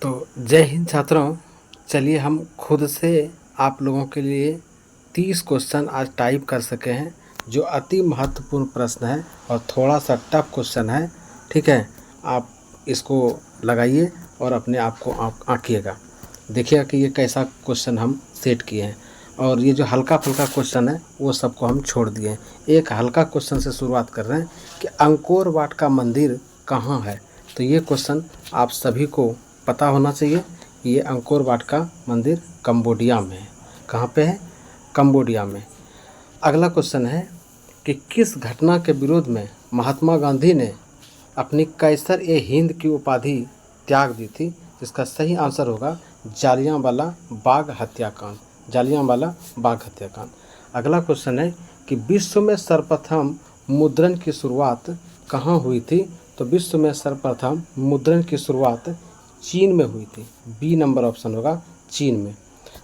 तो जय हिंद छात्रों। चलिए हम खुद से आप लोगों के लिए 30 क्वेश्चन आज टाइप कर सके हैं, जो अति महत्वपूर्ण प्रश्न है और थोड़ा सा टफ क्वेश्चन है। ठीक है, आप इसको लगाइए और अपने आप को आंकिएगा, देखिएगा कि ये कैसा क्वेश्चन हम सेट किए हैं। और ये जो हल्का फुल्का क्वेश्चन है वो सबको हम छोड़ दिए हैं। एक हल्का क्वेश्चन से शुरुआत कर रहे हैं कि अंकोर वाट का मंदिर कहाँ है। तो ये क्वेश्चन आप सभी को पता होना चाहिए। ये अंकोर वाट का मंदिर कंबोडिया में है। कहाँ पे है? कंबोडिया में। अगला क्वेश्चन है कि किस घटना के विरोध में महात्मा गांधी ने अपनी कैसर ए हिंद की उपाधि त्याग दी थी। जिसका सही आंसर होगा जालियांवाला बाग हत्याकांड। जालियांवाला बाग हत्याकांड। अगला क्वेश्चन है कि विश्व में सर्वप्रथम मुद्रण की शुरुआत कहाँ हुई थी। तो विश्व में सर्वप्रथम मुद्रण की शुरुआत चीन में हुई थी। बी नंबर ऑप्शन होगा चीन में।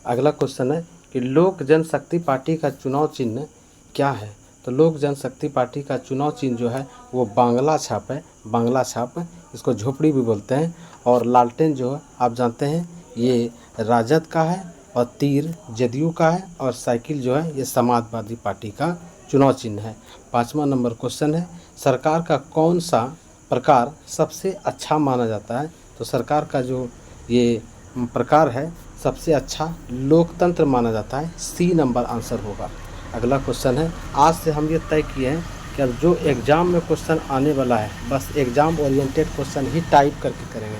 अगला क्वेश्चन है कि लोक जनशक्ति पार्टी का चुनाव चिन्ह क्या है। तो लोक जनशक्ति पार्टी का चुनाव चिन्ह जो है वो बांग्ला छाप है। बांग्ला छाप, इसको झोपड़ी भी बोलते हैं। और लालटेन जो है आप जानते हैं ये राजद का है, और तीर जदयू का है, और साइकिल जो है ये समाजवादी पार्टी का चुनाव चिन्ह है। 5वां नंबर क्वेश्चन है सरकार का कौन सा प्रकार सबसे अच्छा माना जाता है। तो सरकार का जो ये प्रकार है सबसे अच्छा लोकतंत्र माना जाता है। सी नंबर आंसर होगा। अगला क्वेश्चन है आज से हम ये तय किए हैं कि अब जो एग्ज़ाम में क्वेश्चन आने वाला है बस एग्ज़ाम ओरिएंटेड क्वेश्चन ही टाइप करके करेंगे,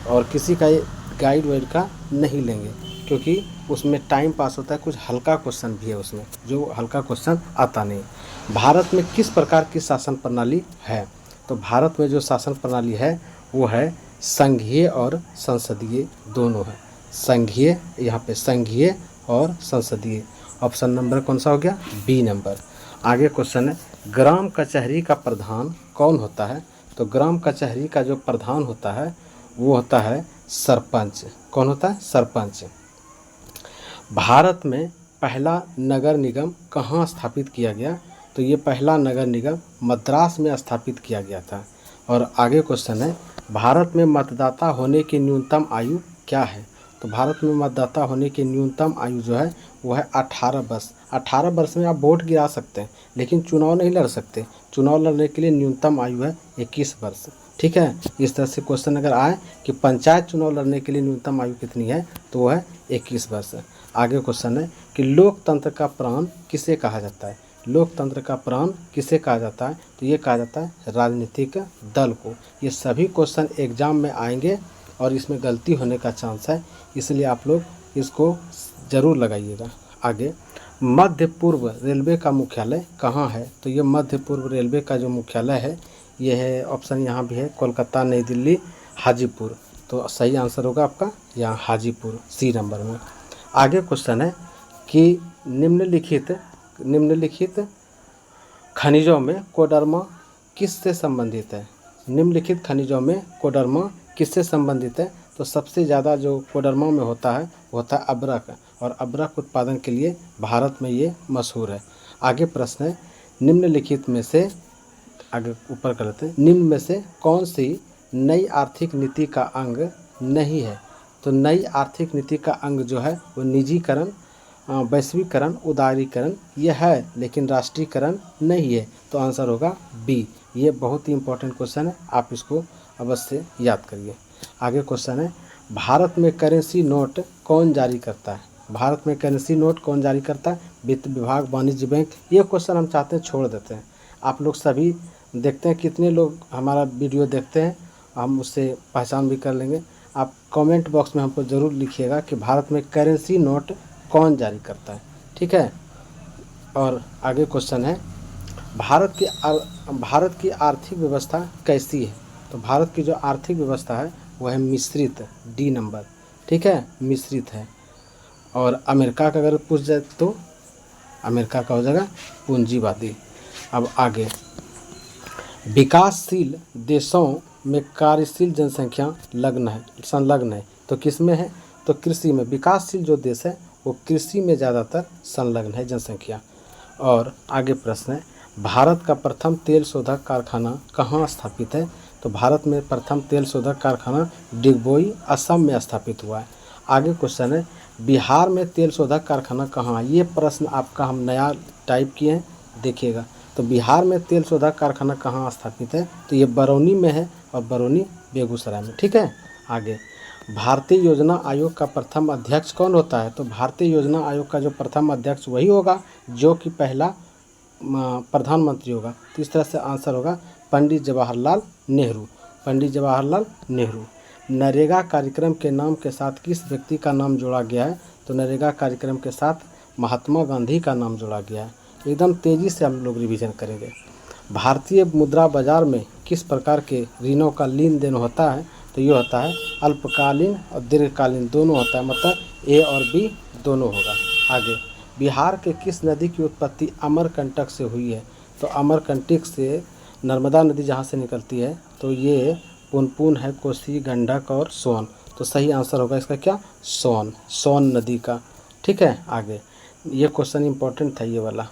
और किसी का गाइड वाइड का नहीं लेंगे, क्योंकि उसमें टाइम पास होता है। कुछ हल्का क्वेश्चन भी है उसमें, जो हल्का क्वेश्चन आता नहीं। भारत में किस प्रकार की शासन प्रणाली है। तो भारत में जो शासन प्रणाली है वो है संघीय और संसदीय दोनों है। संघीय, यहाँ पे संघीय और संसदीय। ऑप्शन नंबर कौन सा हो गया? B number. आगे क्वेश्चन है ग्राम कचहरी का प्रधान कौन होता है। तो ग्राम कचहरी का जो प्रधान होता है वो होता है सरपंच। कौन होता है? सरपंच। भारत में पहला नगर निगम कहाँ स्थापित किया गया। तो ये पहला नगर निगम मद्रास में स्थापित किया गया था। और आगे क्वेश्चन है भारत में मतदाता होने की न्यूनतम आयु क्या है। तो भारत में मतदाता होने की न्यूनतम आयु जो है वो है 18 वर्ष। 18 वर्ष में आप वोट गिरा सकते हैं, लेकिन चुनाव नहीं लड़ सकते। चुनाव लड़ने के लिए न्यूनतम आयु है 21 वर्ष। ठीक है, इस तरह से क्वेश्चन अगर आए कि पंचायत चुनाव लड़ने के लिए न्यूनतम आयु कितनी है, तो वो है 21 वर्ष। आगे क्वेश्चन है कि लोकतंत्र का प्राण किसे कहा जाता है। लोकतंत्र का प्राण किसे कहा जाता है। तो ये कहा जाता है राजनीतिक दल को। ये सभी क्वेश्चन एग्जाम में आएंगे और इसमें गलती होने का चांस है, इसलिए आप लोग इसको ज़रूर लगाइएगा। आगे मध्य पूर्व रेलवे का मुख्यालय कहाँ है। तो ये मध्य पूर्व रेलवे का जो मुख्यालय है ये है, ऑप्शन यहाँ भी है, कोलकाता, नई दिल्ली, हाजीपुर। तो सही आंसर होगा आपका यहाँ हाजीपुर, सी नंबर में। आगे क्वेश्चन है कि निम्नलिखित खनिजों में कोडरमा किससे संबंधित है। निम्नलिखित खनिजों में कोडरमा किससे संबंधित है। तो सबसे ज़्यादा जो कोडरमा में होता है वो होता है अबरक, और अबरक उत्पादन के लिए भारत में ये मशहूर है। आगे प्रश्न है निम्नलिखित में से, आगे ऊपर कर लेते हैं, निम्न में से कौन सी नई आर्थिक नीति का अंग नहीं है। तो नई आर्थिक नीति का अंग जो है वो निजीकरण, वैश्वीकरण, उदारीकरण ये है, लेकिन राष्ट्रीयकरण नहीं है। तो आंसर होगा बी। ये बहुत ही इंपॉर्टेंट क्वेश्चन है, आप इसको अवश्य याद करिए। आगे क्वेश्चन है भारत में करेंसी नोट कौन जारी करता है। भारत में करेंसी नोट कौन जारी करता है। वित्त विभाग, वाणिज्य बैंक। ये क्वेश्चन हम चाहते हैं छोड़ देते हैं। आप लोग सभी देखते हैं कितने लोग हमारा वीडियो देखते हैं, हम उससे पहचान भी कर लेंगे। आप कमेंट बॉक्स में हमको ज़रूर लिखिएगा कि भारत में करेंसी नोट कौन जारी करता है। ठीक है। और आगे क्वेश्चन है भारत की आर्थिक व्यवस्था कैसी है। तो भारत की जो आर्थिक व्यवस्था है वह है मिश्रित, डी नंबर। ठीक है, मिश्रित है। और अमेरिका का अगर पूछ जाए तो अमेरिका का हो जाएगा पूंजीवादी। अब आगे विकासशील देशों में कार्यशील जनसंख्या संलग्न है। तो किस में है। तो कृषि में। विकासशील जो देश है वो कृषि में ज़्यादातर संलग्न है जनसंख्या। और आगे प्रश्न है भारत का प्रथम तेल शोधक कारखाना कहाँ स्थापित है। तो भारत में प्रथम तेल शोधक कारखाना डिगबोई असम में स्थापित हुआ है। आगे क्वेश्चन है बिहार में तेल शोधक कारखाना कहाँ है। ये प्रश्न आपका हम नया टाइप किए हैं, देखिएगा। तो बिहार में तेल शोधक कारखाना कहाँ स्थापित है, तो ये बरौनी में है और बरौनी बेगूसराय में, ठीक है। आगे भारतीय योजना आयोग का प्रथम अध्यक्ष कौन होता है, तो भारतीय योजना आयोग का जो प्रथम अध्यक्ष वही होगा जो कि पहला प्रधानमंत्री होगा। तो इस तरह से आंसर होगा पंडित जवाहरलाल नेहरू, पंडित जवाहरलाल नेहरू। नरेगा कार्यक्रम के नाम के साथ किस व्यक्ति का नाम जोड़ा गया है, तो नरेगा कार्यक्रम के साथ महात्मा गांधी का नाम जोड़ा गया है। एकदम तेज़ी से हम लोग रिवीजन करेंगे। भारतीय मुद्रा बाजार में किस प्रकार के ऋणों का लेन देन होता है, तो ये होता है अल्पकालीन और दीर्घकालीन दोनों होता है, मतलब ए और बी दोनों होगा। आगे बिहार के किस नदी की उत्पत्ति अमरकंटक से हुई है, तो अमरकंटक से नर्मदा नदी जहाँ से निकलती है तो ये पुनपुन है, कोसी, गंडक और सोन। तो सही आंसर होगा इसका क्या, सोन, सोन नदी का, ठीक है। आगे ये क्वेश्चन इंपॉर्टेंट था ये वाला।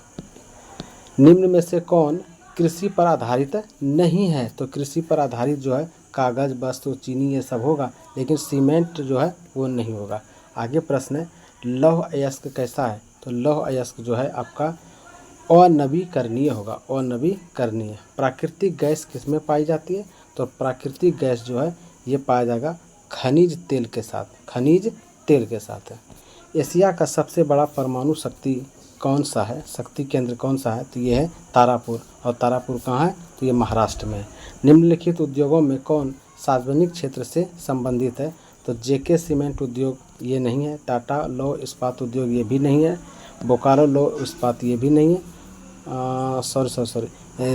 निम्न में से कौन कृषि पर आधारित नहीं है, तो कृषि पर आधारित जो है कागज़, वस्तु, चीनी ये सब होगा, लेकिन सीमेंट जो है वो नहीं होगा। आगे प्रश्न है लौह अयस्क कैसा है, तो लौह अयस्क जो है आपका अनवीकरणीय होगा, अनवीकरणीय। प्राकृतिक गैस किसमें पाई जाती है, तो प्राकृतिक गैस जो है ये पाया जाएगा खनिज तेल के साथ, खनिज तेल के साथ है। एशिया का सबसे बड़ा परमाणु शक्ति कौन सा है, शक्ति केंद्र कौन सा है, तो ये है तारापुर। और तारापुर कहाँ है, तो ये महाराष्ट्र में है। निम्नलिखित उद्योगों में कौन सार्वजनिक क्षेत्र से संबंधित है, तो जेके सीमेंट उद्योग ये नहीं है, टाटा लौह इस्पात उद्योग ये भी नहीं है, बोकारो लौह इस्पात ये भी नहीं है,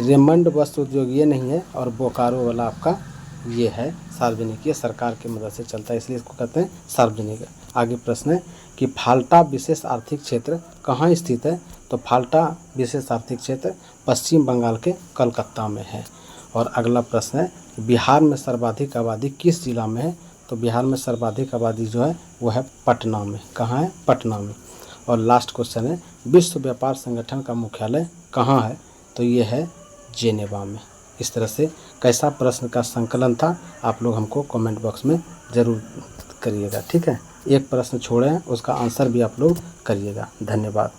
रेमंड वस्त्र उद्योग ये नहीं है, और बोकारो वाला आपका ये है सार्वजनिक, ये सरकार की मदद से चलता है, इसलिए इसको कहते हैं सार्वजनिक। आगे प्रश्न है कि फाल्टा विशेष आर्थिक क्षेत्र कहाँ स्थित है, तो फाल्टा विशेष आर्थिक क्षेत्र पश्चिम बंगाल के कलकत्ता में है। और अगला प्रश्न है बिहार में सर्वाधिक आबादी किस जिला में है, तो बिहार में सर्वाधिक आबादी जो है वो है पटना में। कहाँ है, पटना में। और लास्ट क्वेश्चन है विश्व व्यापार संगठन का मुख्यालय कहाँ है, तो ये है जेनेवा में। इस तरह से कैसा प्रश्न का संकलन था आप लोग हमको कमेंट बॉक्स में ज़रूर करिएगा, ठीक है। एक प्रश्न छोड़े हैं उसका आंसर भी आप लोग करिएगा। धन्यवाद।